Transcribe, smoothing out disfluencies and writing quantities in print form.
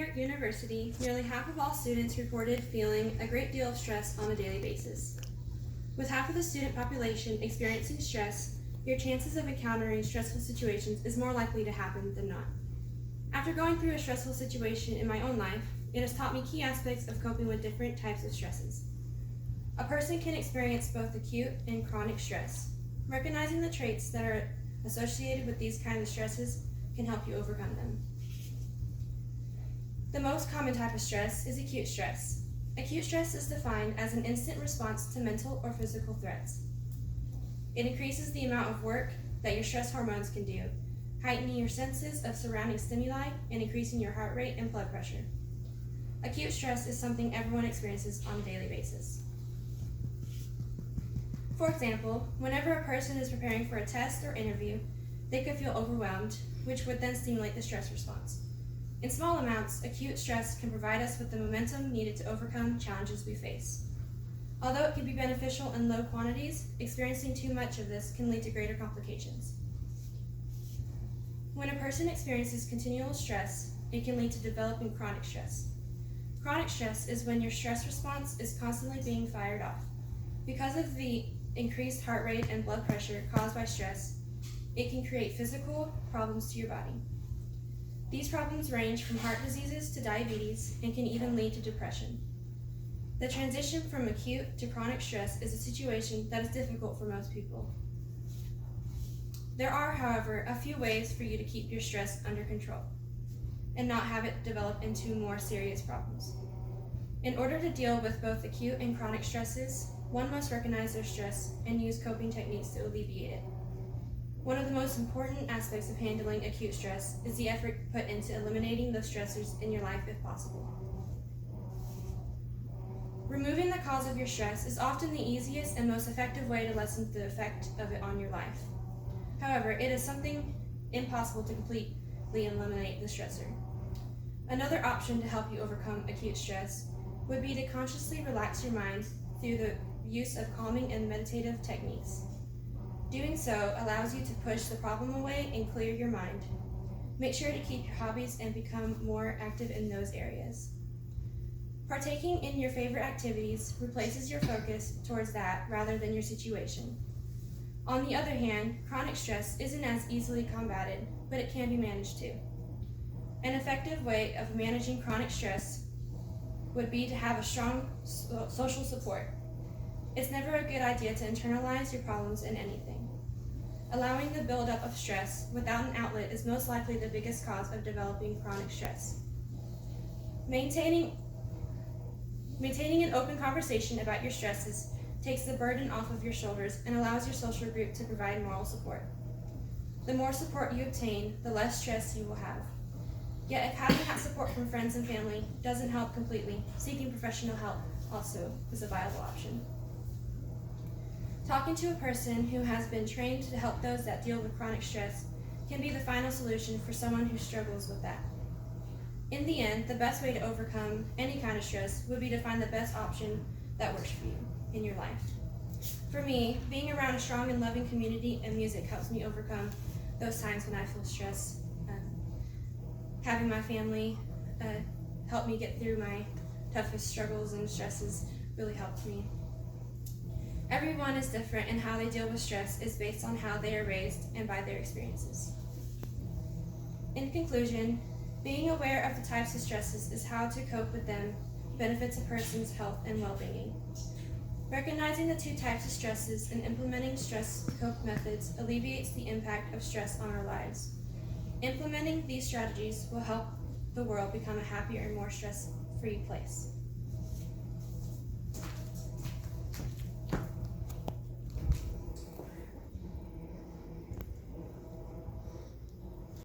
year at university, nearly half of all students reported feeling a great deal of stress on a daily basis. With half of the student population experiencing stress, your chances of encountering stressful situations is more likely to happen than not. After going through a stressful situation in my own life, it has taught me key aspects of coping with different types of stresses. A person can experience both acute and chronic stress. Recognizing the traits that are associated with these kinds of stresses can help you overcome them. The most common type of stress is acute stress. Acute stress is defined as an instant response to mental or physical threats. It increases the amount of work that your stress hormones can do, heightening your senses of surrounding stimuli and increasing your heart rate and blood pressure. Acute stress is something everyone experiences on a daily basis. For example, whenever a person is preparing for a test or interview, they could feel overwhelmed, which would then stimulate the stress response. In small amounts, acute stress can provide us with the momentum needed to overcome challenges we face. Although it can be beneficial in low quantities, experiencing too much of this can lead to greater complications. When a person experiences continual stress, it can lead to developing chronic stress. Chronic stress is when your stress response is constantly being fired off. Because of the increased heart rate and blood pressure caused by stress, it can create physical problems to your body. These problems range from heart diseases to diabetes and can even lead to depression. The transition from acute to chronic stress is a situation that is difficult for most people. There are, however, a few ways for you to keep your stress under control and not have it develop into more serious problems. In order to deal with both acute and chronic stresses, one must recognize their stress and use coping techniques to alleviate it. One of the most important aspects of handling acute stress is the effort put into eliminating those stressors in your life if possible. Removing the cause of your stress is often the easiest and most effective way to lessen the effect of it on your life. However, it is something impossible to completely eliminate the stressor. Another option to help you overcome acute stress would be to consciously relax your mind through the use of calming and meditative techniques. Doing so allows you to push the problem away and clear your mind. Make sure to keep your hobbies and become more active in those areas. Partaking in your favorite activities replaces your focus towards that rather than your situation. On the other hand, chronic stress isn't as easily combated, but it can be managed too. An effective way of managing chronic stress would be to have a strong social support. It's never a good idea to internalize your problems in anything. Allowing the buildup of stress without an outlet is most likely the biggest cause of developing chronic stress. Maintaining an open conversation about your stresses takes the burden off of your shoulders and allows your social group to provide moral support. The more support you obtain, the less stress you will have. Yet if having that support from friends and family doesn't help completely, seeking professional help also is a viable option. Talking to a person who has been trained to help those that deal with chronic stress can be the final solution for someone who struggles with that. In the end, the best way to overcome any kind of stress would be to find the best option that works for you in your life. For me, being around a strong and loving community and music helps me overcome those times when I feel stressed. Having my family help me get through my toughest struggles and stresses really helped me. Everyone is different, and how they deal with stress is based on how they are raised and by their experiences. In conclusion, being aware of the types of stresses is how to cope with them benefits a person's health and well-being. Recognizing the two types of stresses and implementing stress cope methods alleviates the impact of stress on our lives. Implementing these strategies will help the world become a happier and more stress-free place.